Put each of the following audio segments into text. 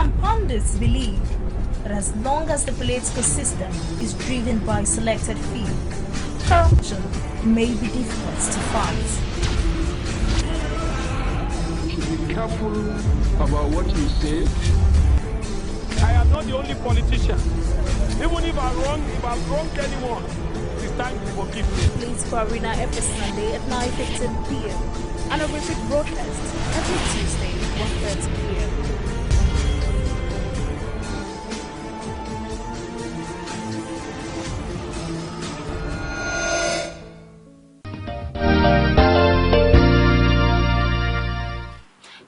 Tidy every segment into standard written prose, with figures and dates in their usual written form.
Some pundits believe that as long as the political system is driven by selected few, corruption may be difficult to fight. You should be careful about what you say. I am not the only politician. Even if I've wronged anyone, it is time to forgive me. Political Arena every Sunday at 9:15 p.m. and a repeat broadcast every Tuesday at 1:30 p.m.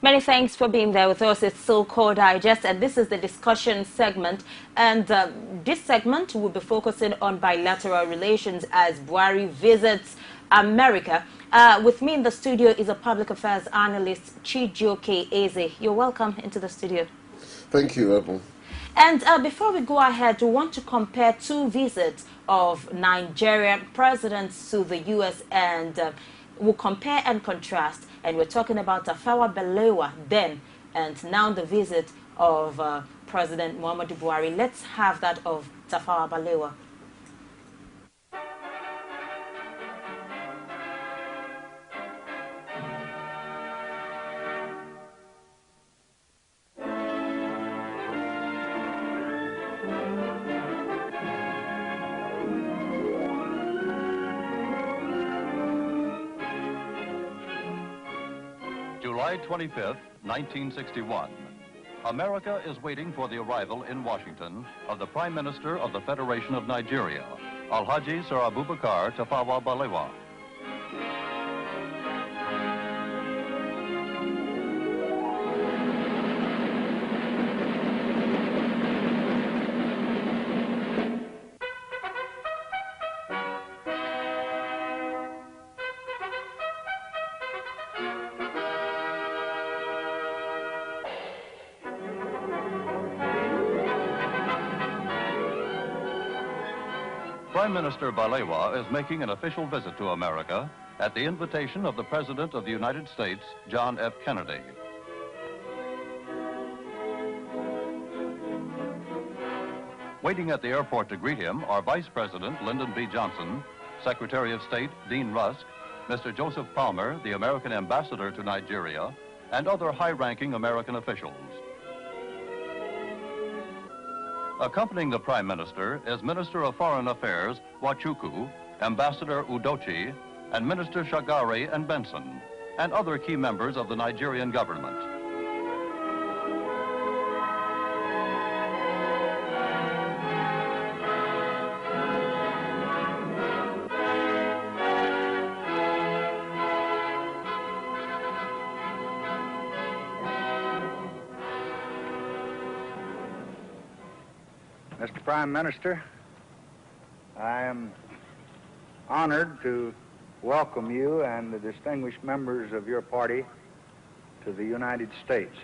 Many thanks for being there with us. It's So-Called Digest, and this is the discussion segment. And this segment will be focusing on bilateral relations as Buhari visits America. With me in the studio is a public affairs analyst, CHIJIOKE EZE. You're welcome into the studio. Thank you, Apple. And before we go ahead, we want to compare two visits of Nigerian presidents to the U.S. and we'll compare and contrast. And we're talking about Tafawa Balewa then, and now the visit of President Muhammadu Buhari. Let's have that of Tafawa Balewa. July 25th, 1961. America is waiting for the arrival in Washington of the Prime Minister of the Federation of Nigeria, Alhaji Sir Abubakar Tafawa Balewa. Prime Minister Balewa is making an official visit to America at the invitation of the President of the United States, John F. Kennedy. Waiting at the airport to greet him are Vice President Lyndon B. Johnson, Secretary of State Dean Rusk, Mr. Joseph Palmer, the American Ambassador to Nigeria, and other high-ranking American officials. Accompanying the Prime Minister is Minister of Foreign Affairs Nwachukwu, Ambassador Udochi, and Minister Shagari and Benson, and other key members of the Nigerian government. Mr. Prime Minister, I am honored to welcome you and the distinguished members of your party to the United States.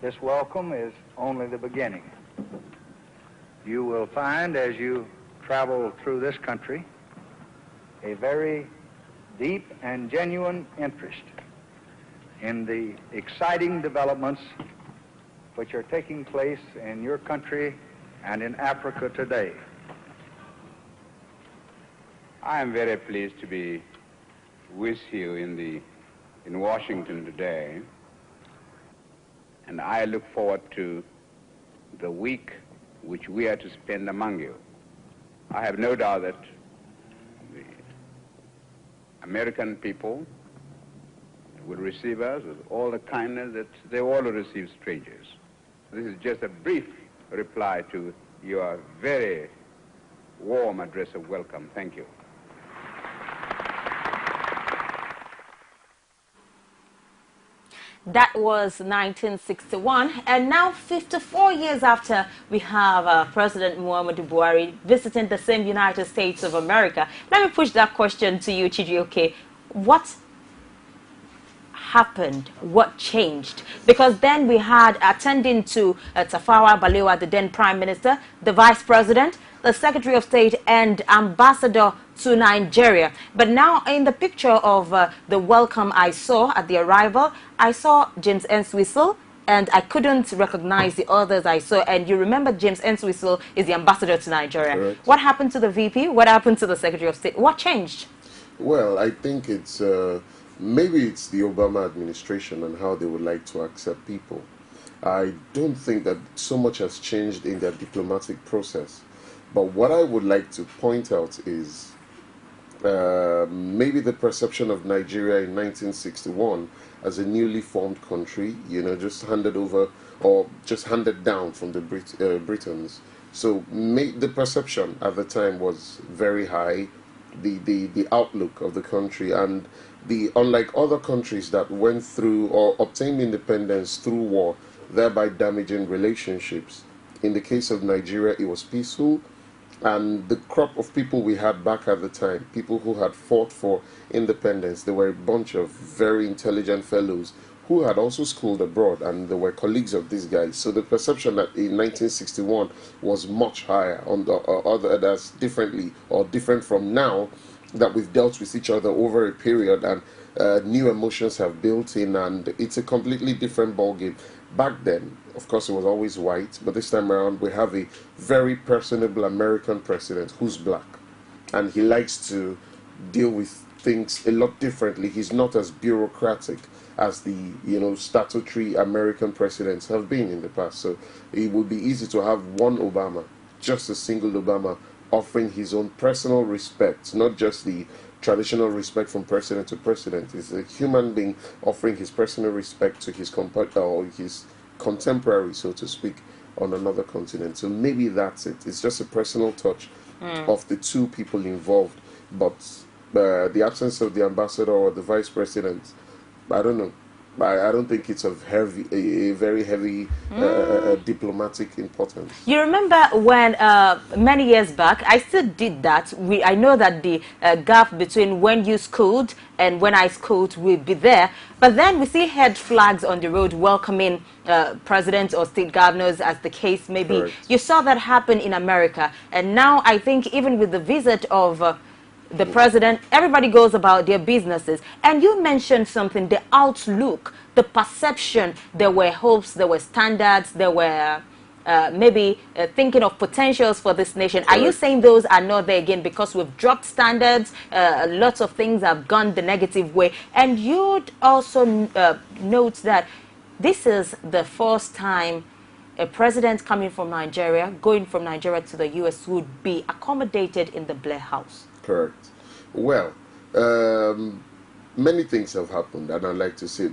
This welcome is only the beginning. You will find as you travel through this country a very deep and genuine interest in the exciting developments which are taking place in your country and in Africa today. I am very pleased to be with you in Washington today, and I look forward to the week which we are to spend among you. I have no doubt that the American people will receive us with all the kindness that they all receive strangers. This is just a brief reply to your very warm address of welcome. Thank you. That was 1961, and now 54 years after, we have President Muhammadu Buhari visiting the same United States of America. Let me push that question to you, CHIJIOKE. What happened? What changed? Because then we had attending to Tafawa Balewa, the then Prime Minister, the Vice President, the Secretary of State, and Ambassador to Nigeria. But now in the picture of the welcome I saw at the arrival, I saw James N. Swistle and I couldn't recognize the others I saw. And you remember James Entwistle is the ambassador to Nigeria. Correct. What happened to the VP? What happened to the Secretary of State? What changed? Well, I think it's maybe it's the Obama administration and how they would like to accept people. I don't think that so much has changed in their diplomatic process. But what I would like to point out is maybe the perception of Nigeria in 1961 as a newly formed country, you know, just handed over or just handed down from the Britons. So the perception at the time was very high, the outlook of the country, and unlike other countries that went through or obtained independence through war, thereby damaging relationships. In the case of Nigeria, it was peaceful, and the crop of people we had back at the time, people who had fought for independence, they were a bunch of very intelligent fellows who had also schooled abroad, and they were colleagues of these guys. So the perception that in 1961 was much higher on the other, that's different from now, that we've dealt with each other over a period, and new emotions have built in, and it's a completely different ballgame. Back then, of course, it was always white, but this time around we have a very personable American president who's black, and he likes to deal with things a lot differently. He's not as bureaucratic as the, you know, statutory American presidents have been in the past. So it would be easy to have one Obama, just a single Obama, offering his own personal respect, not just the traditional respect from president to president. He's a human being offering his personal respect to his his contemporary, so to speak, on another continent. So maybe that's it. It's just a personal touch of the two people involved. But the absence of the ambassador or the vice president, I don't know. I don't think it's of a very heavy diplomatic importance. You remember when many years back, I still did that. I know that the gap between when you schooled and when I schooled will be there. But then we see head flags on the road welcoming presidents or state governors, as the case may be. Correct. You saw that happen in America. And now I think even with the visit of the president, everybody goes about their businesses. And you mentioned something, the outlook, the perception. There were hopes, there were standards, there were maybe thinking of potentials for this nation. Are you saying those are not there again because we've dropped standards, lots of things have gone the negative way? And you'd also note that this is the first time a president coming from Nigeria, going from Nigeria to the U.S. would be accommodated in the Blair House. Correct. Well, many things have happened, and I'd like to say,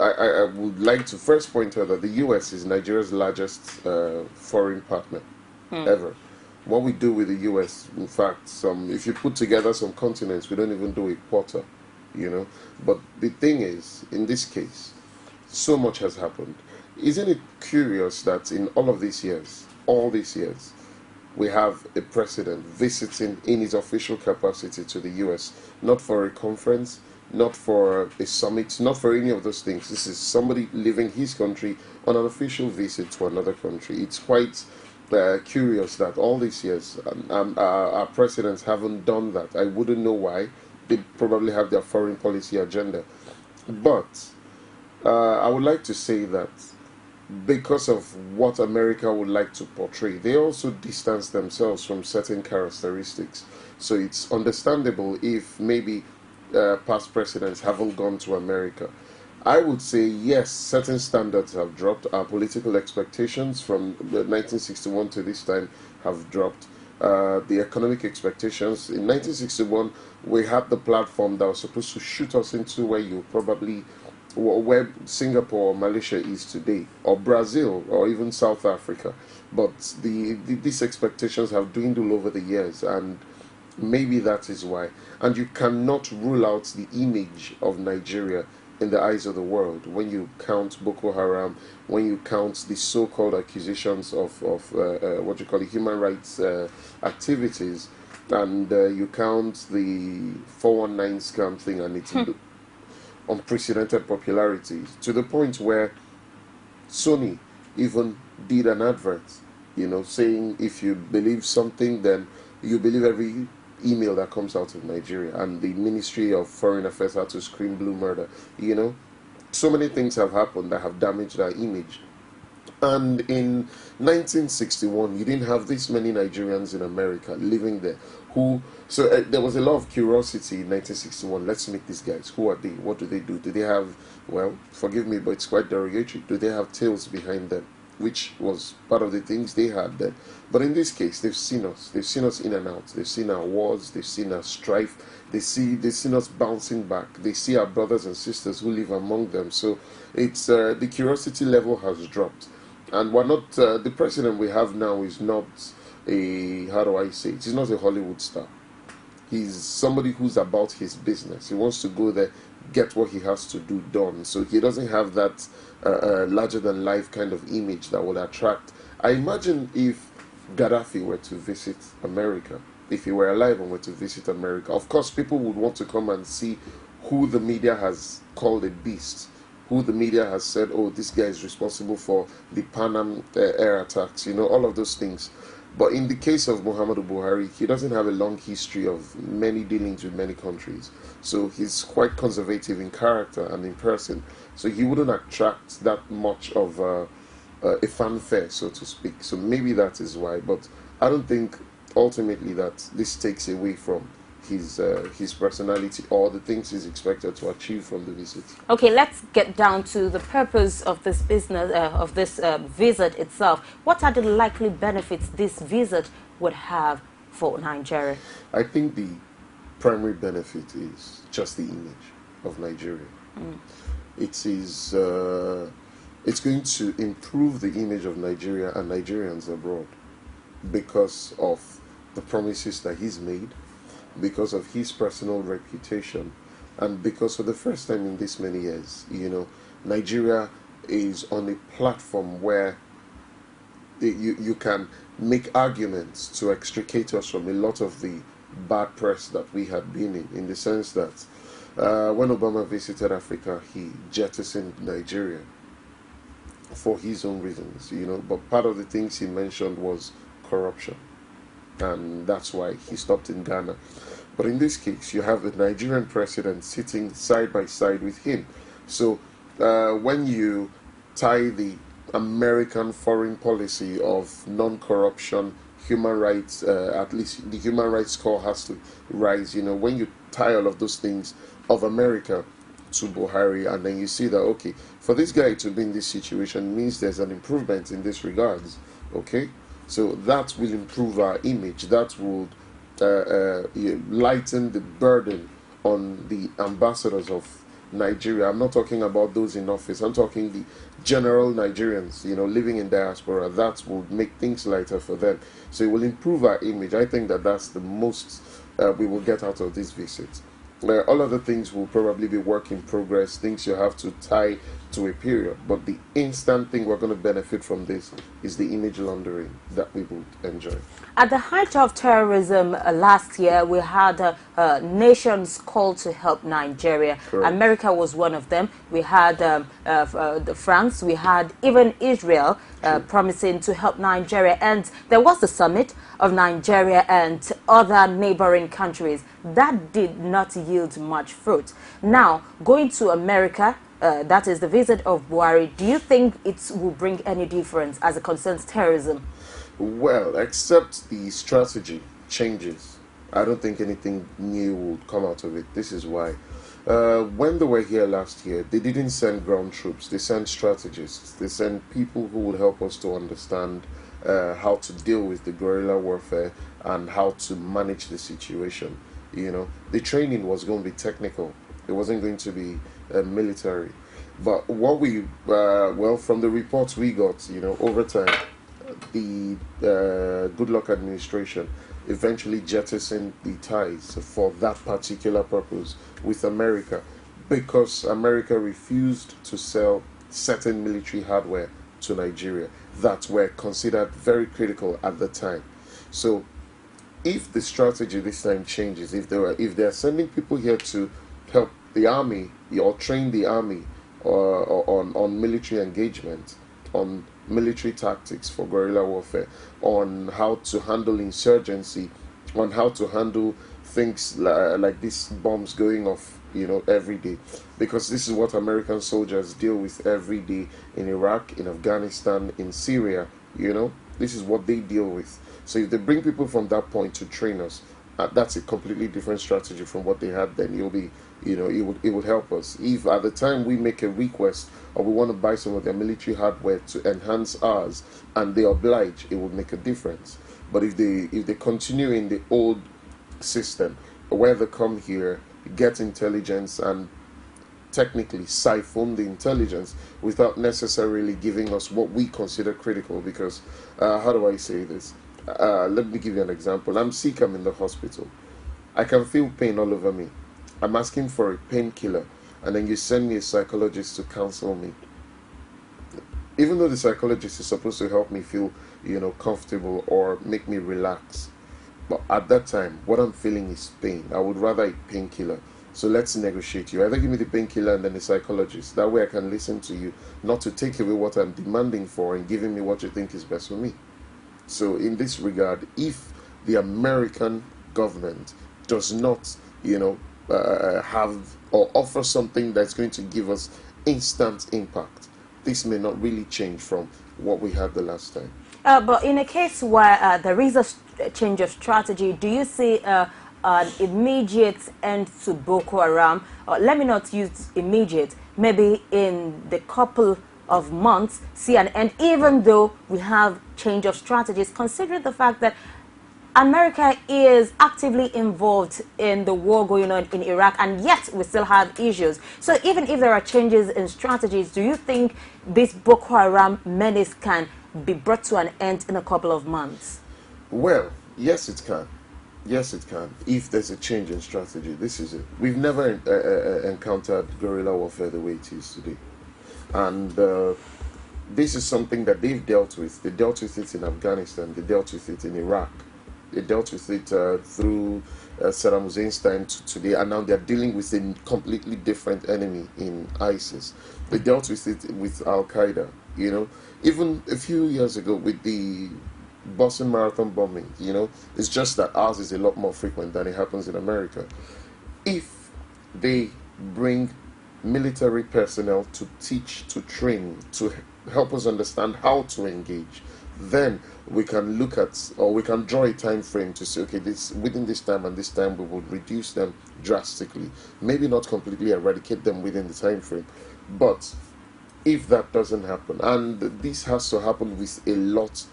I would like to first point out that the U.S. is Nigeria's largest foreign partner ever. What we do with the U.S., in fact, if you put together some continents, we don't even do a quarter, you know. But the thing is, in this case, so much has happened. Isn't it curious that in all these years, we have a president visiting in his official capacity to the U.S., not for a conference, not for a summit, not for any of those things. This is somebody leaving his country on an official visit to another country. It's quite curious that all these years our presidents haven't done that. I wouldn't know why. They probably have their foreign policy agenda. But I would like to say that because of what America would like to portray, they also distance themselves from certain characteristics. So it's understandable if maybe past presidents haven't gone to America. I would say yes, certain standards have dropped. Our political expectations from 1961 to this time have dropped. The economic expectations in 1961, we had the platform that was supposed to shoot us into where Singapore or Malaysia is today, or Brazil, or even South Africa. But these expectations have dwindled over the years, and maybe that is why. And you cannot rule out the image of Nigeria in the eyes of the world when you count Boko Haram, when you count the so-called accusations of human rights activities, and you count the 419 scam thing and its unprecedented popularity, to the point where Sony even did an advert, you know, saying if you believe something, then you believe every email that comes out of Nigeria, and the Ministry of Foreign Affairs had to scream blue murder, you know. so many things have happened that have damaged our image. And in 1961, you didn't have this many Nigerians in America living there. There was a lot of curiosity in 1961. Let's meet these guys. Who are they? What do they do? Do they have, well, forgive me, but it's quite derogatory. Do they have tails behind them? Which was part of the things they had then. But in this case, they've seen us. They've seen us in and out. They've seen our wars. They've seen our strife. They've seen us bouncing back. They see our brothers and sisters who live among them. So it's the curiosity level has dropped. And we're not, the president we have now is not a, how do I say it? He's not a Hollywood star. He's somebody who's about his business. He wants to go there, get what he has to do done. So he doesn't have that larger than life kind of image that will attract. I imagine if Gaddafi were to visit America, if he were alive and were to visit America, of course people would want to come and see who the media has called a beast, who the media has said, oh, this guy is responsible for the Pan Am air attacks, all of those things. But in the case of Muhammadu Buhari, he doesn't have a long history of many dealings with many countries. So he's quite conservative in character and in person. So he wouldn't attract that much of a fanfare, so to speak. So maybe that is why. But I don't think ultimately that this takes away from his personality or the things he's expected to achieve from the visit. Okay, let's get down to the purpose of this business, of this visit itself. What are the likely benefits this visit would have for Nigeria? I think the primary benefit is just the image of Nigeria. It is, it's going to improve the image of Nigeria and Nigerians abroad because of the promises that he's made, because of his personal reputation, and because for the first time in this many years, Nigeria is on a platform where you can make arguments to extricate us from a lot of the bad press that we had been in the sense that when Obama visited Africa, he jettisoned Nigeria for his own reasons, but part of the things he mentioned was corruption, and that's why he stopped in Ghana. But in this case, you have the Nigerian president sitting side by side with him. So when you tie the American foreign policy of non-corruption, human rights, at least the human rights score has to rise, when you tie all of those things of America to Buhari, and then you see that, okay, for this guy to be in this situation means there's an improvement in this regards, okay? So that will improve our image. That would lighten the burden on the ambassadors of Nigeria. I'm not talking about those in office. I'm talking the general Nigerians, living in diaspora. That will make things lighter for them. So it will improve our image. I think that that's the most we will get out of this visit. All other things will probably be work in progress, things you have to tie to a period. But the instant thing we're going to benefit from this is the image laundering that we will enjoy. At the height of terrorism last year, we had nations called to help Nigeria. Correct. America was one of them. We had France, we had even Israel promising to help Nigeria. And there was a summit of Nigeria and other neighboring countries. That did not yield much fruit. Now, going to America, that is the visit of Buhari, do you think it will bring any difference as it concerns terrorism? Well, except the strategy changes, I don't think anything new will come out of it. This is why. When they were here last year, they didn't send ground troops. They sent strategists. They sent people who would help us to understand how to deal with the guerrilla warfare and how to manage the situation. The training was going to be technical. It wasn't going to be military. But what we, well, from the reports we got, over time, the Goodluck administration eventually jettisoned the ties for that particular purpose with America because America refused to sell certain military hardware to Nigeria that were considered very critical at the time. So if the strategy this time changes, if they are sending people here to help the army or train the army on military engagement, on military tactics for guerrilla warfare, on how to handle insurgency, on how to handle things like these bombs going off every day, because this is what American soldiers deal with every day in Iraq, in Afghanistan, in Syria. This is what they deal with. So if they bring people from that point to train us, that's a completely different strategy from what they had then. It would help us. If at the time we make a request or we want to buy some of their military hardware to enhance ours and they oblige, it would make a difference. But if they continue in the old system where they come here, get intelligence and technically siphon the intelligence without necessarily giving us what we consider critical, because how do I say this? Let me give you an example. I'm sick, I'm in the hospital. I can feel pain all over me. I'm asking for a painkiller, and then you send me a psychologist to counsel me. Even though the psychologist is supposed to help me feel, comfortable or make me relax. But at that time, what I'm feeling is pain. I would rather a painkiller. So let's negotiate. You either give me the painkiller and then the psychologist. That way I can listen to you, not to take away what I'm demanding for and giving me what you think is best for me. So in this regard, if the American government does not, have or offer something that's going to give us instant impact, this may not really change from what we had the last time. But in a case where there is a change of strategy, do you see an immediate end to Boko Haram? Let me not use immediate. Maybe in the couple of months, see an end, even though we have change of strategies, considering the fact that America is actively involved in the war going on in Iraq, and yet we still have issues. So even if there are changes in strategies, do you think this Boko Haram menace can be brought to an end in a couple of months? Well, yes it can. Yes it can, if there's a change in strategy. This is it. We've never encountered guerrilla warfare the way it is today. And this is something that they've dealt with. They dealt with it in Afghanistan. They dealt with it in Iraq. They dealt with it through Saddam Hussein's time to today, and now they're dealing with a completely different enemy in ISIS. They dealt with it with Al-Qaeda, Even a few years ago with the Boston Marathon bombing, it's just that ours is a lot more frequent than it happens in America. If they bring military personnel to teach, to train, to help us understand how to engage, then we can look at, or we can draw a time frame to say, okay, within this time and this time we will reduce them drastically. Maybe not completely eradicate them within the time frame, but if that doesn't happen, and this has to happen with a lot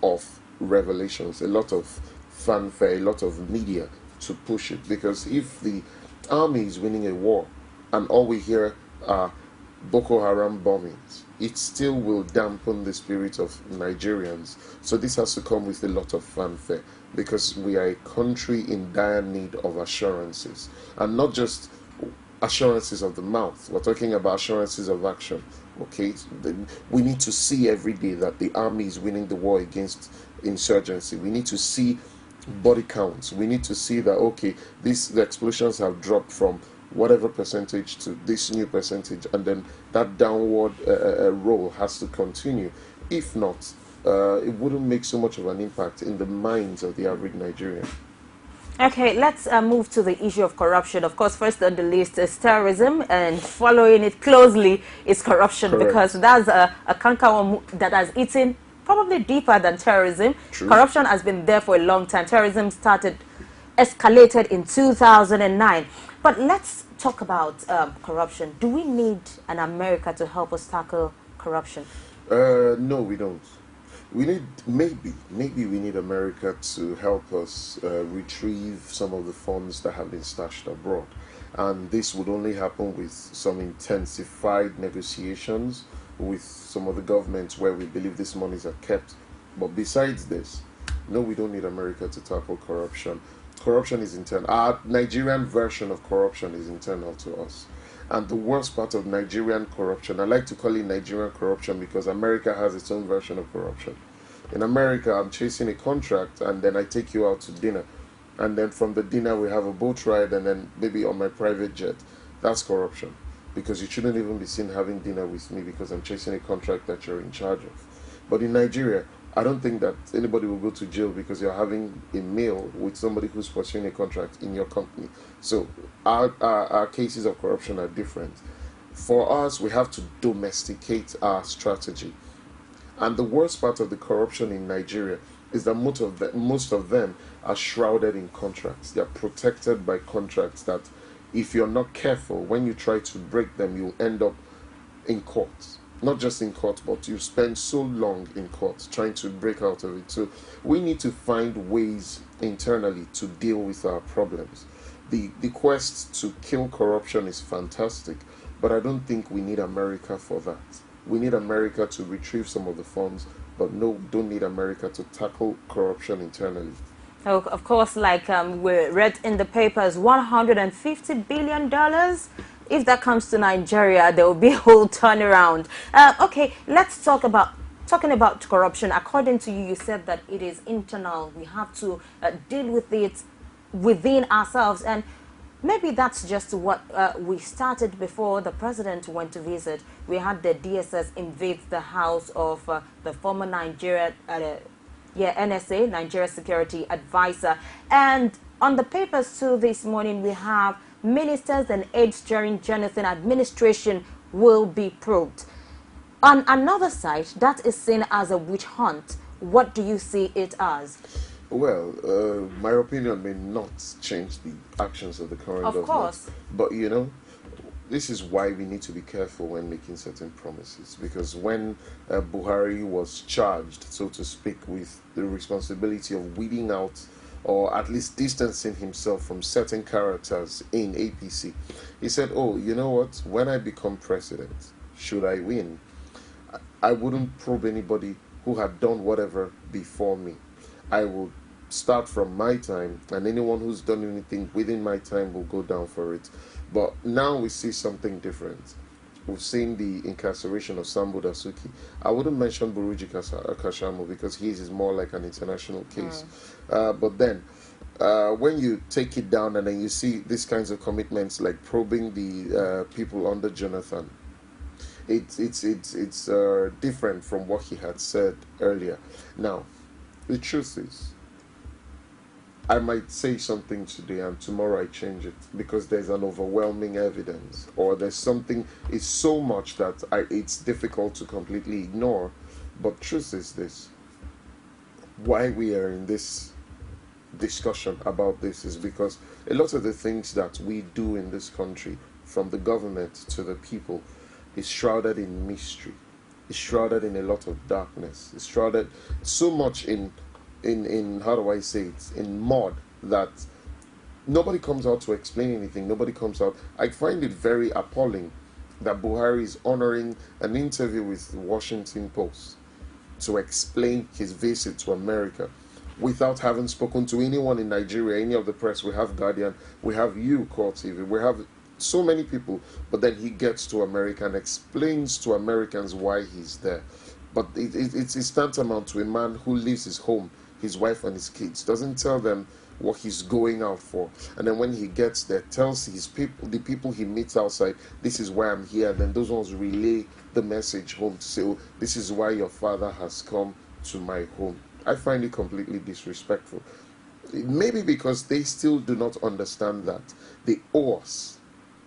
of revelations, a lot of fanfare, a lot of media to push it, because if the army is winning a war and all we hear are Boko Haram bombings, it still will dampen the spirit of Nigerians. So this has to come with a lot of fanfare, because we are a country in dire need of assurances, and not just assurances of the mouth. We're talking about assurances of action. Okay, we need to see every day that the army is winning the war against insurgency. We need to see body counts. We need to see that, okay, the explosions have dropped from whatever percentage to this new percentage, and then that downward roll has to continue. If not, it wouldn't make so much of an impact in the minds of the average Nigerian. Okay, let's move to the issue of corruption. Of course, first on the list is terrorism, and following it closely is corruption. Correct. Because that's a canker that has eaten probably deeper than terrorism. True. Corruption has been there for a long time. Terrorism escalated in 2009. But let's talk about corruption. Do we need an America to help us tackle corruption? No, we don't. We need, maybe we need America to help us retrieve some of the funds that have been stashed abroad. And this would only happen with some intensified negotiations with some of the governments where we believe these monies are kept. But besides this, no, we don't need America to tackle corruption. Corruption is internal. Our Nigerian version of corruption is internal to us. And the worst part of Nigerian corruption, I like to call it Nigerian corruption because America has its own version of corruption. In America, I'm chasing a contract and then I take you out to dinner. And then from the dinner, we have a boat ride and then maybe on my private jet. That's corruption. Because you shouldn't even be seen having dinner with me because I'm chasing a contract that you're in charge of. But in Nigeria, I don't think that anybody will go to jail because you're having a meal with somebody who's pursuing a contract in your company. So our cases of corruption are different. For us, we have to domesticate our strategy. And the worst part of the corruption in Nigeria is that most of them are shrouded in contracts. They are protected by contracts that, if you're not careful, when you try to break them, you'll end up in court. Not just in court, but you spend so long in court trying to break out of it. So we need to find ways internally to deal with our problems. The quest to kill corruption is fantastic, but I don't think we need America for that. We need America to retrieve some of the funds, but no, don't need America to tackle corruption internally. Oh, of course, like we read in the papers, $150 billion. If that comes to Nigeria, there will be a whole turnaround. Okay, let's talking about corruption. According to you, you said that it is internal. We have to deal with it within ourselves, and maybe that's just what we started before the president went to visit. We had the DSS invade the house of the former Nigeria NSA, Nigeria Security Advisor. And on the papers too this morning, we have ministers and aides during Jonathan administration will be probed. On another side, that is seen as a witch hunt. What do you see it as? Well, my opinion may not change the actions of the current government. Of course. But, you know, this is why we need to be careful when making certain promises. Because when Buhari was charged, so to speak, with the responsibility of weeding out or at least distancing himself from certain characters in APC, he said, oh, you know what, when I become president, should I win, I wouldn't probe anybody who had done whatever before me. I will start from my time, and anyone who's done anything within my time will go down for it. But now we see something different. We've seen the incarceration of Sambo Dasuki. I wouldn't mention Buruji Kashamo because his is more like an international case. But then, when you take it down and then you see these kinds of commitments like probing the people under Jonathan, it's different from what he had said earlier. Now, the truth is, I might say something today and tomorrow I change it because there's an overwhelming evidence, or there's something, it's so much that it's difficult to completely ignore. But truth is this, why we are in this discussion about this is because a lot of the things that we do in this country, from the government to the people, is shrouded in mystery. It's shrouded in a lot of darkness. It's shrouded so much in how do I say it, in mud, that nobody comes out to explain anything. Nobody comes out. I find it very appalling that Buhari is honoring an interview with the Washington Post to explain his visit to America without having spoken to anyone in Nigeria, any of the press. We have Guardian, we have you, Core TV, we have so many people, but then he gets to America and explains to Americans why he's there. But it's tantamount to a man who leaves his home, his wife and his kids, doesn't tell them what he's going out for, and then when he gets there, tells his people, the people he meets outside, this is why I'm here, and then those ones relay the message home to say, oh, this is why your father has come to my home. I find it completely disrespectful. Maybe because they still do not understand that they owe us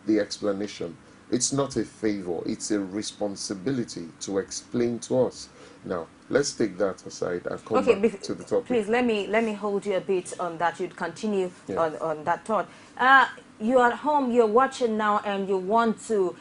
the explanation. It's not a favor, it's a responsibility to explain to us. Now, let's take that aside and come back to the topic. Please, let me hold you a bit on that. You'd continue on that thought. You're at home, you're watching now, and you want to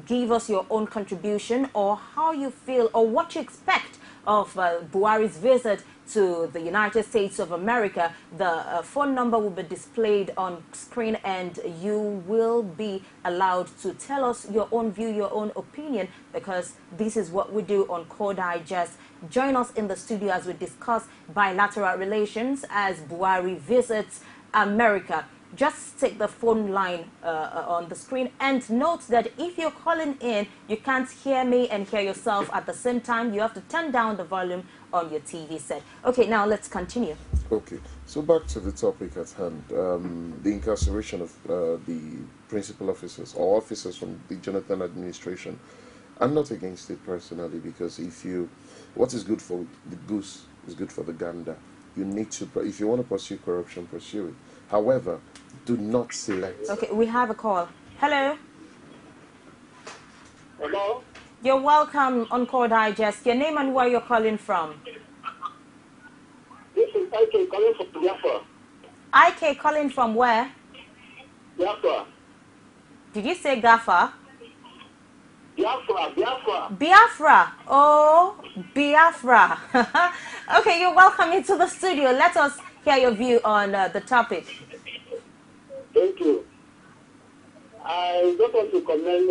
give us your own contribution, or how you feel, or what you expect of Buhari's visit to the United States of America. The phone number will be displayed on screen, and you will be allowed to tell us your own view, your own opinion, because this is what we do on Core Digest. Join us in the studio as we discuss bilateral relations as Buhari visits America. Just take the phone line on the screen, and note that if you're calling in, you can't hear me and hear yourself at the same time. You have to turn down the volume on your TV set. Okay, now let's continue. Okay, so back to the topic at hand. The incarceration of the principal officers or officers from the Jonathan administration. I'm not against it personally, because what is good for the goose is good for the gander. You need to, if you want to pursue corruption, pursue it. However, do not select. Okay, we have a call. Hello. Hello? You're welcome on Core Digest. Your name and where you're calling from. This is IK calling from Biafra. IK calling from where? Biafra. Did you say Gaffa? Biafra. Biafra. Oh, Biafra. Okay, you're welcome into the studio. Let us hear your view on the topic. Thank you. I just want to commend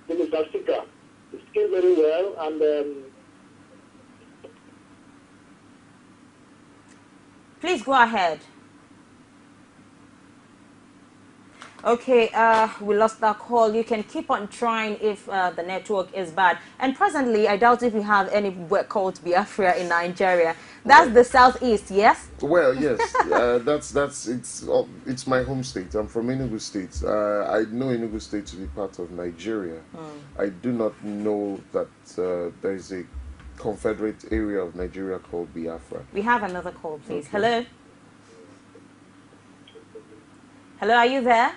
Mr. Speaker. He speaks very well, and please go ahead. Okay, we lost that call. You can keep on trying if the network is bad. And presently, I doubt if you have anywhere called Biafra in Nigeria. That's the southeast, yes? Well, yes. It's my home state. I'm from Enugu State. I know Enugu State to be part of Nigeria. I do not know that there is a confederate area of Nigeria called Biafra. We have another call, please. Okay. Hello? Hello, are you there?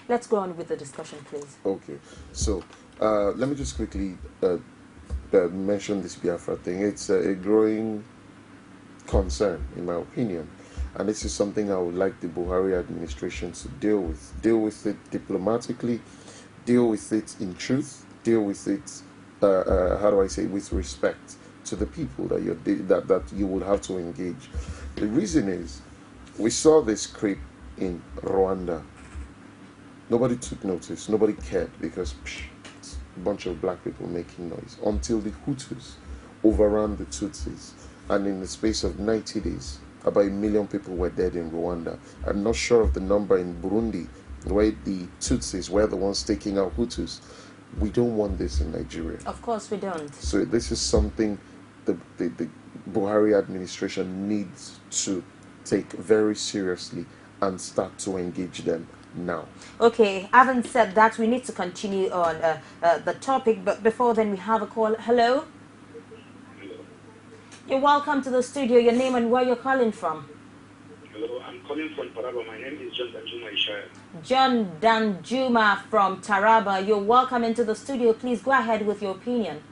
Let's go on with the discussion, please. Okay, so let me just quickly mention this Biafra thing. It's a growing concern, in my opinion, and this is something I would like the Buhari administration to deal with. Deal with it diplomatically, deal with it in truth, deal with it, how do I say, with respect to the people that you would have to engage. The reason is, we saw this creep in Rwanda. Nobody took notice. Nobody cared, because it's a bunch of black people making noise, until the Hutus overran the Tutsis. And in the space of 90 days, about 1 million people were dead in Rwanda. I'm not sure of the number in Burundi, where the Tutsis were the ones taking out Hutus. We don't want this in Nigeria. Of course we don't. So this is something the Buhari administration needs to take very seriously and start to engage them now. Okay, having said that, we need to continue on the topic, but before then we have a call. Hello? You're welcome to the studio. Your name and where you're calling from? hello, I'm calling from Taraba. My name is John Danjuma Ishaya. John Danjuma from Taraba. You're welcome into the studio. Please go ahead with your opinion.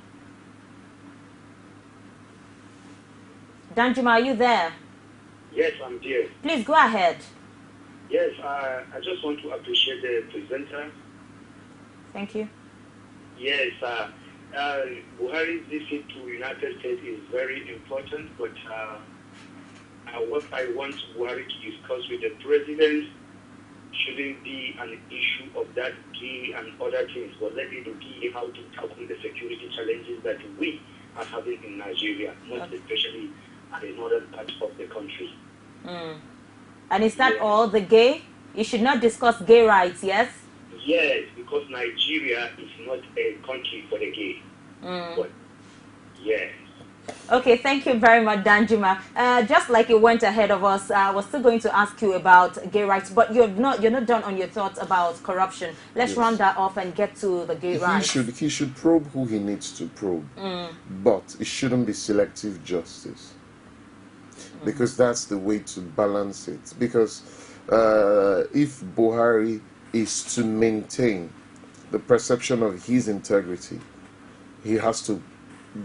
Danjuma, are you there? Yes, I'm here. Please go ahead. Yes, I just want to appreciate the presenter. Thank you. Yes, Buhari's visit to United States is very important, but what I want Buhari to discuss with the president shouldn't be an issue of that key and other things, but let it be how to tackle the security challenges that we are having in Nigeria, most especially at the northern part of the country. And is that all, the gay? You should not discuss gay rights, yes? Yes, because Nigeria is not a country for the gay. But yes. Okay, thank you very much, Danjuma. Just like you went ahead of us, I was still going to ask you about gay rights, but you're not done on your thoughts about corruption. Let's round that off and get to the gay rights. He should probe who he needs to probe, but it shouldn't be selective justice, because that's the way to balance it. Because if Buhari is to maintain the perception of his integrity, he has to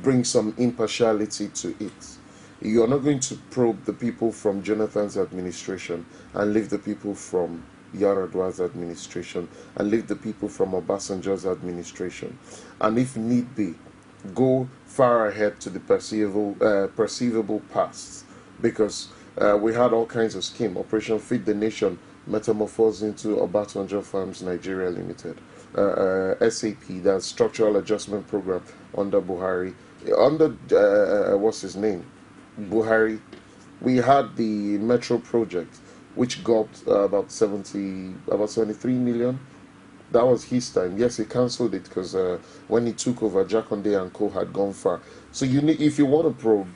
bring some impartiality to it. You're not going to probe the people from Jonathan's administration and leave the people from Yar'Adua's administration and leave the people from Obasanjo's administration. And if need be, go far ahead to the perceivable past, because we had all kinds of schemes. Operation Feed the Nation metamorphosed into Obasanjo Farms Nigeria Limited. SAP, that's Structural Adjustment Program under Buhari. Under, what's his name? Buhari. We had the Metro project, which got about 73 million. That was his time. Yes, he cancelled it because when he took over, Jakonde and Co had gone far. So you need, if you want to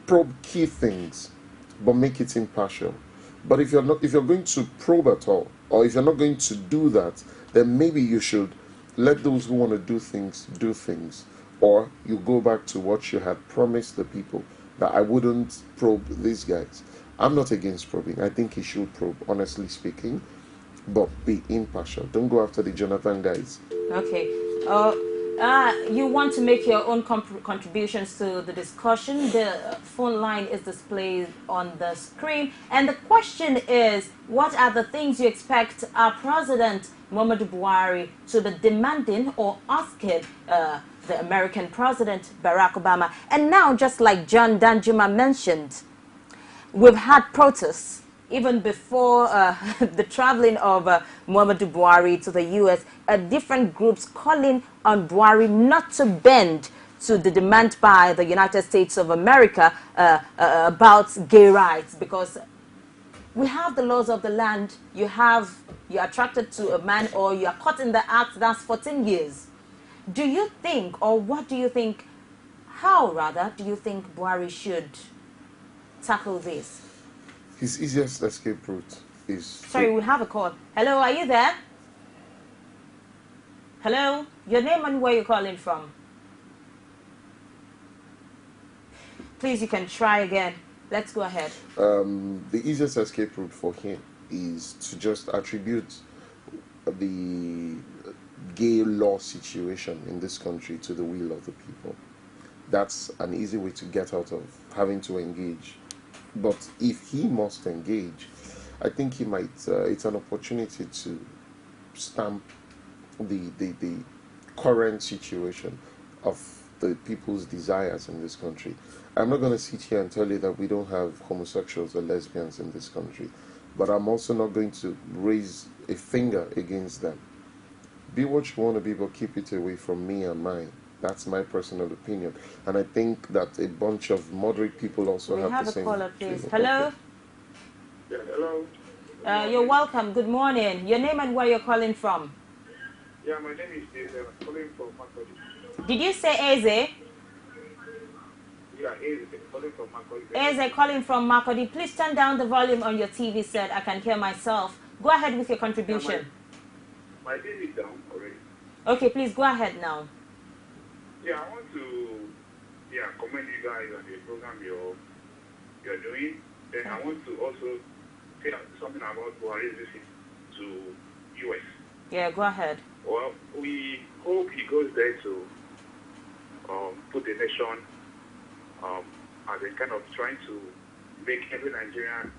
probe key things, but make it impartial. But if you're going to probe at all, Or if you're not going to do that, then maybe you should let those who want to do things. Or you go back to what you had promised the people, that I wouldn't probe these guys. I'm not against probing. I think he should probe, honestly speaking, but be impartial. Don't go after the Jonathan guys. Okay. You want to make your own contributions to the discussion. The phone line is displayed on the screen. And the question is, what are the things you expect our President, Muhammadu Buhari, to be demanding or asking the American President, Barack Obama? And now, just like John Danjuma mentioned, we've had protests even before the traveling of Muhammadu Buhari to the U.S., different groups calling on Buhari not to bend to the demand by the United States of America about gay rights, because we have the laws of the land. You're attracted to a man or you are caught in the act, that's 14 years. Do you think, or what do you think, how rather do you think Buhari should tackle this? His easiest escape route is... Sorry, we have a call. Hello, are you there? Hello? Your name and where you're calling from? Please, you can try again. Let's go ahead. The easiest escape route for him is to just attribute the gay law situation in this country to the will of the people. That's an easy way to get out of having to engage. But if he must engage, I think he might, it's an opportunity to stamp the current situation of the people's desires in this country. I'm not going to sit here and tell you that we don't have homosexuals or lesbians in this country, but I'm also not going to raise a finger against them. Be what you want to be, but keep it away from me and mine. That's my personal opinion. And I think that a bunch of moderate people also have the same... We have a caller, please. Hello? Yeah, hello. You're welcome. Good morning. Your name and where you're calling from? Yeah, my name is EZE. I'm calling from Macaulay. Did you say EZE? Yeah, EZE. Calling from Macaulay. EZE calling from Macaulay. Please turn down the volume on your TV set. I can hear myself. Go ahead with your contribution. Yeah, my TV is down already. Okay, please go ahead now. Yeah, I want to commend you guys on the program you're doing. Then I want to also say something about Buhari's visit to U.S. Yeah, go ahead. Well, we hope he goes there to put the nation as a kind of trying to make every Nigerian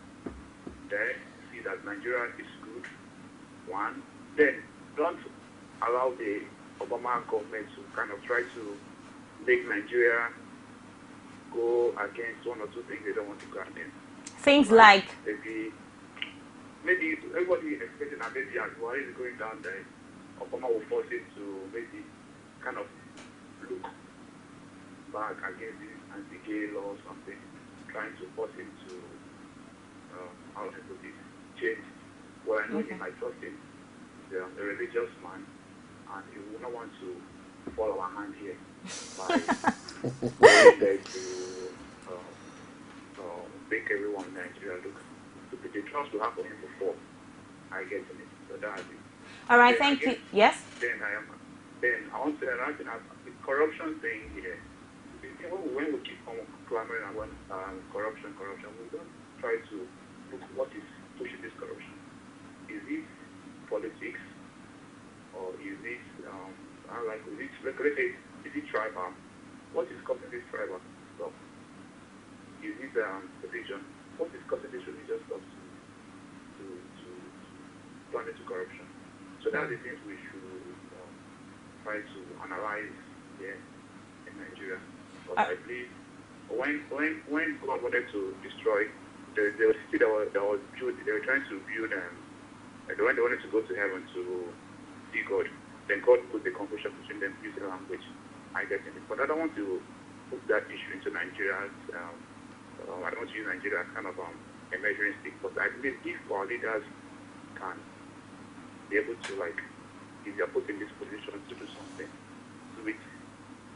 there see that Nigeria is good. One, then don't allow the Obama government to kind of try to make Nigeria go against one or two things they don't want to go against. Things like? Maybe everybody expecting that maybe as Buhari is going down there, Obama will force it to maybe kind of look back against this anti-gay law or something, trying to force him to, how to put this, change. Well, I know him, I trust him. He's a religious man, and he will not want to fall our hand here by going there to make everyone in Nigeria look stupid. The trust will happen before I get in it. So that's it. All right, thank you. Yes? Then I want to say another thing, the corruption thing here. When we keep on clamoring about corruption, we don't try to look what is pushing this corruption. Is it politics, or is it is it tribal? What is causing this tribal stuff? Is it religion? What is causing this religious stuff to turn into corruption? So that's the things we should try to analyze here in Nigeria. But I believe when God wanted to destroy the city that was built, they were trying to build when they wanted to go to heaven to see God, then God put the confusion between them using language. I get it. But I don't want to put that issue into Nigeria. I don't want to use Nigeria as kind of a measuring stick. But I believe if our leaders can be able to, like, if they are put in this position to do something, do it.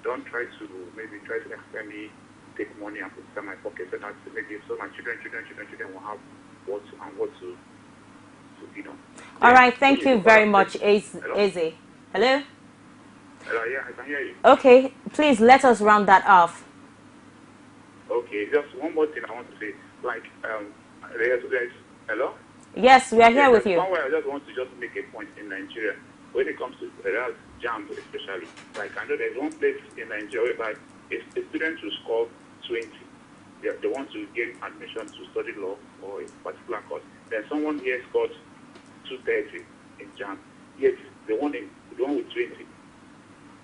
Don't try to expect me take money and put it in my pocket so that maybe so my children will have what to you know. All right, thank you very much, EZE. Hello? Hello, yeah, I can hear you. Okay, please let us round that off. Okay, just one more thing I want to say. Like, there's hello? Yes, we are here with you. Somewhere I just want to just make a point in Nigeria. When it comes to JAMB especially, like I know there's one place in Nigeria whereby a student will score 20. They want to gain admission to study law or a particular course. Then someone here scored 230 in JAMB. Yet the one with 20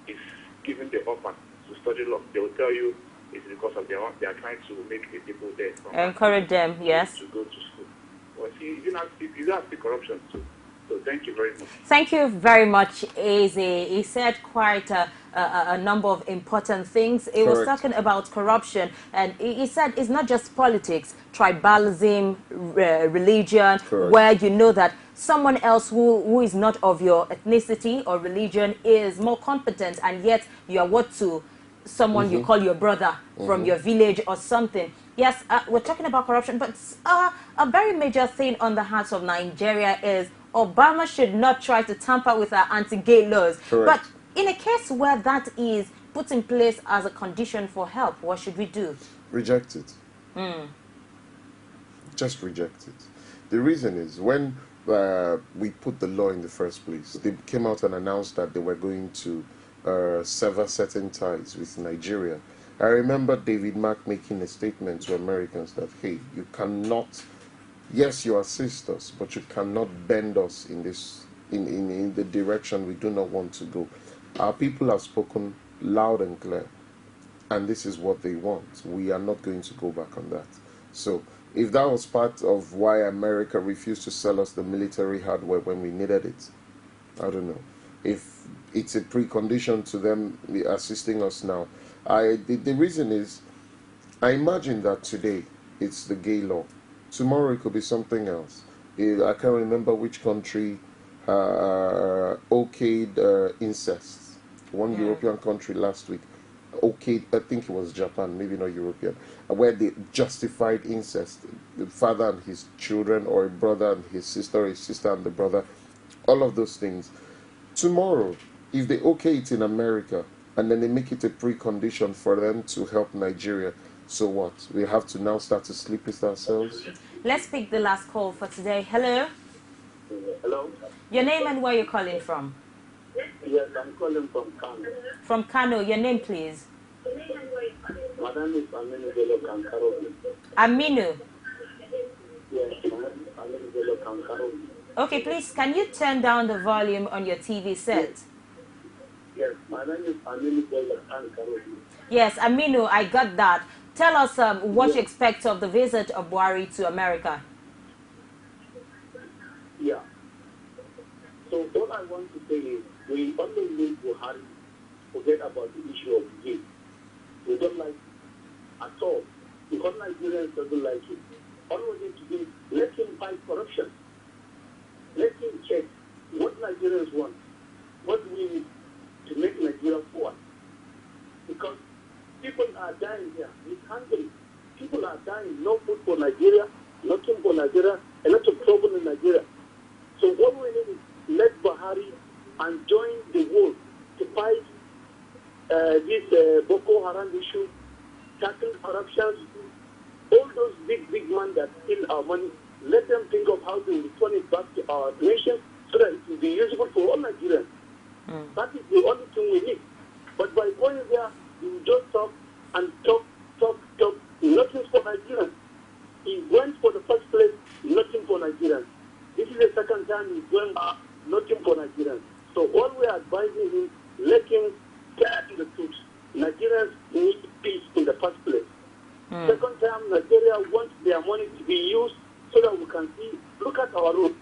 is given the offer to study law. They will tell you it's because of they are trying to make the people there encourage them, yes, to go to school. Well, see, you have the corruption too. So thank you very much. Thank you very much, EZE. He said quite a number of important things. He was talking about corruption, and he said it's not just politics, tribalism, religion, where you know that someone else who is not of your ethnicity or religion is more competent, and yet you are what to someone you call your brother from your village or something. Yes, we're talking about corruption, but a very major thing on the hearts of Nigeria is Obama should not try to tamper with our anti-gay laws. But in a case where that is put in place as a condition for help, what should we do? Reject it. Just reject it. The reason is when we put the law in the first place, they came out and announced that they were going to sever certain ties with Nigeria. I remember David Mark making a statement to Americans that, hey, you cannot, yes, you assist us, but you cannot bend us in this, in the direction we do not want to go. Our people have spoken loud and clear, and this is what they want. We are not going to go back on that. So if that was part of why America refused to sell us the military hardware when we needed it, I don't know. If it's a precondition to them assisting us now, the reason is, I imagine that today it's the gay law. Tomorrow it could be something else. I can't remember which country okayed incest. One European country last week okayed, I think it was Japan, maybe not European, where they justified incest. The father and his children, or a brother and his sister, or a sister and the brother, all of those things. Tomorrow, if they okay it in America, and then they make it a precondition for them to help Nigeria, so what? We have to now start to sleep with ourselves? Let's pick the last call for today. Hello? Hello? Your name and where you're calling from? Yes, I'm calling from Kano. From Kano. Your name, please? My name is Aminu Bello Kankaro. Aminu? Yes, Aminu Bello Kankaro. Okay, please, can you turn down the volume on your TV set? Yes, my name is Aminu Bello Kankaro. Yes, Aminu, I got that. Tell us what you expect of the visit of Buhari to America. Yeah. So what I want to say is, we only need Buhari to forget about the issue of gay. We don't like it at all. Because Nigerians doesn't like it. All we need to do, let him fight corruption. Let him check what Nigerians want, what we need to make Nigeria forward. Because people are dying here. It's hungry. People are dying. No food for Nigeria, nothing for Nigeria, a lot of trouble in Nigeria. So what we need is let Buhari and join the world to fight this Boko Haram issue, tackle corruption, all those big men that steal our money. Let them think of how to return it back to our nation so that it will be useful for all Nigerians. That is the only thing we need. But by going there, you just talk and talk, nothing for Nigerians. He went for the first place, nothing for Nigerians. This is the second time he's going back, nothing for Nigerians. So all we are advising him, let him get to the truth. Nigerians need peace in the first place. Second time, Nigeria wants their money to be used so that we can see, look at our roads.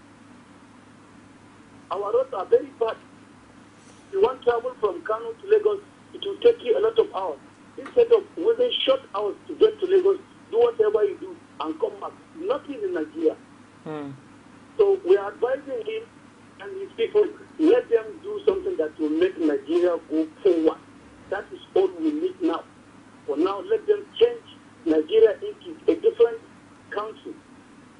Our roads are very bad. If you want to travel from Kano to Lagos, it will take you a lot of hours. Instead of within short hours to get to Lagos, do whatever you do and come back. Nothing in Nigeria. So we are advising him and his people, let them do something that will make Nigeria go forward. That is all we need now. For now, let them change Nigeria into a different country.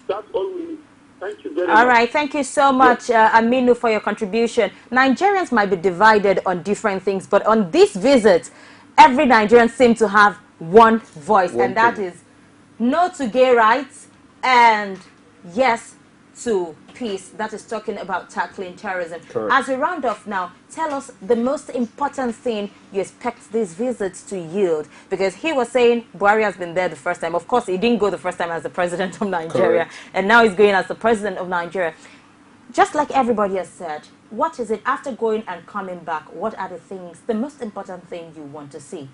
That's all we need. Thank you very much. All right, thank you so much, Aminu, for your contribution. Nigerians might be divided on different things, but on this visit, every Nigerian seems to have one voice, and that is no to gay rights and yes to peace. That is talking about tackling terrorism. Correct. As we round off now, tell us the most important thing you expect these visits to yield. Because he was saying Buhari has been there the first time. Of course, he didn't go the first time as the president of Nigeria. Correct. And now he's going as the president of Nigeria. Just like everybody has said, what is it after going and coming back? What are the things, the most important thing you want to see?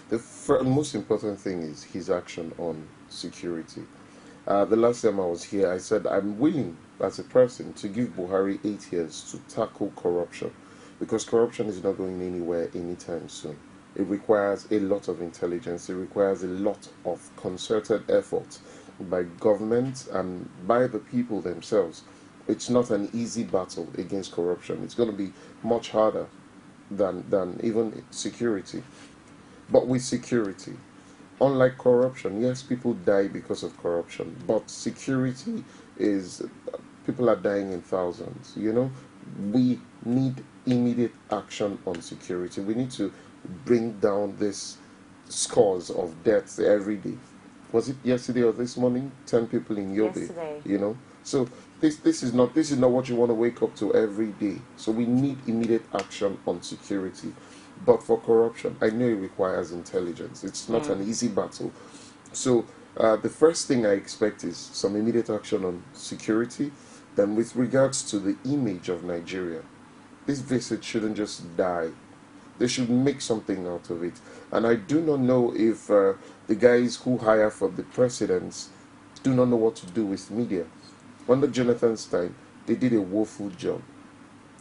The most important thing is his action on security. The last time I was here, I said I'm willing as a person to give Buhari 8 years to tackle corruption, because corruption is not going anywhere anytime soon. It requires a lot of intelligence. It requires a lot of concerted effort by government and by the people themselves. It's not an easy battle against corruption. It's going to be much harder than even security. But with security, unlike corruption, yes, people die because of corruption, but security is, people are dying in thousands, you know. We need immediate action on security. We need to bring down this scores of deaths every day. Was it yesterday or this morning? 10 people in Yobe, Yesterday. you know. So this is not what you want to wake up to every day. So we need immediate action on security. But for corruption, I know it requires intelligence. It's not an easy battle. So the first thing I expect is some immediate action on security. Then with regards to the image of Nigeria, this visit shouldn't just die. They should make something out of it. And I do not know if the guys who hire for the presidents do not know what to do with media. Under Jonathan's time, they did a woeful job.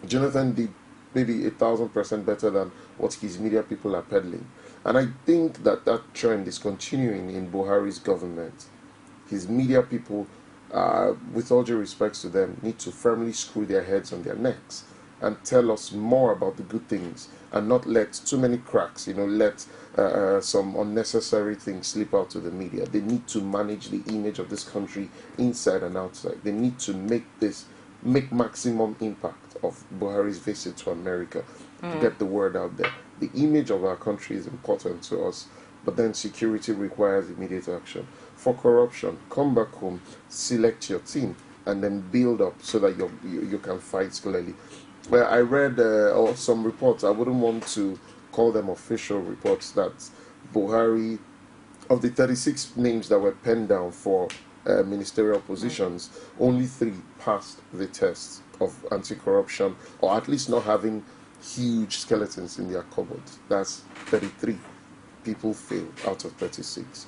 Jonathan did maybe 1,000% better than what his media people are peddling. And I think that that trend is continuing in Buhari's government. His media people, with all due respect to them, need to firmly screw their heads on their necks and tell us more about the good things and not let too many cracks, you know, let some unnecessary things slip out to the media. They need to manage the image of this country inside and outside. They need to make maximum impact of Buhari's visit to America to get the word out there. The image of our country is important to us, but then security requires immediate action. For corruption, come back home, select your team, and then build up so that you can fight clearly. Well, I read some reports, I wouldn't want to call them official reports, that Buhari, of the 36 names that were penned down for ministerial positions, only 3 passed the test of anti-corruption, or at least not having huge skeletons in their cupboards. That's 33 people failed out of 36.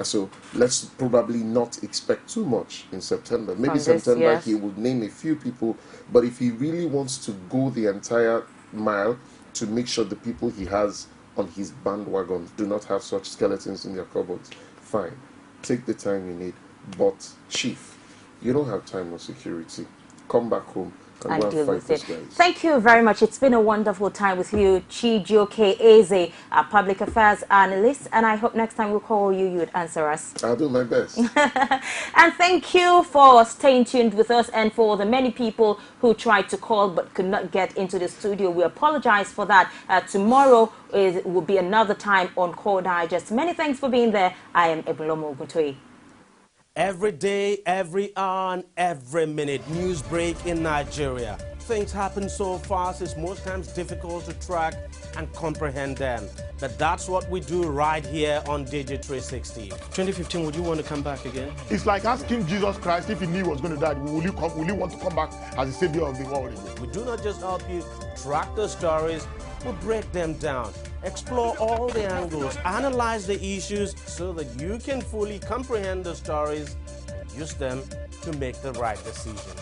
So let's probably not expect too much in September. Maybe September he would name a few people, but if he really wants to go the entire mile to make sure the people he has on his bandwagon do not have such skeletons in their cupboards, fine, take the time you need. But chief, you don't have time on security. Come back home and go and fight these guys. Thank you very much. It's been a wonderful time with you, CHIJIOKE EZE, our public affairs analyst, and I hope next time we'll call you, you would answer us. I'll do my best. And thank you for staying tuned with us, and for the many people who tried to call but could not get into the studio. We apologize for that. Tomorrow will be another time on Core Digest. Many thanks for being there. I am Ebulomo Oguntoi. Every day, every hour, and every minute, news break in Nigeria. Things happen so fast, it's most times difficult to track and comprehend them. But that's what we do right here on Digi360. 2015, would you want to come back again? It's like asking Jesus Christ if he knew he was going to die, will you want to come back as the savior of the world again? We do not just help you track the stories, we break them down, explore all the angles, analyze the issues so that you can fully comprehend the stories and use them to make the right decisions.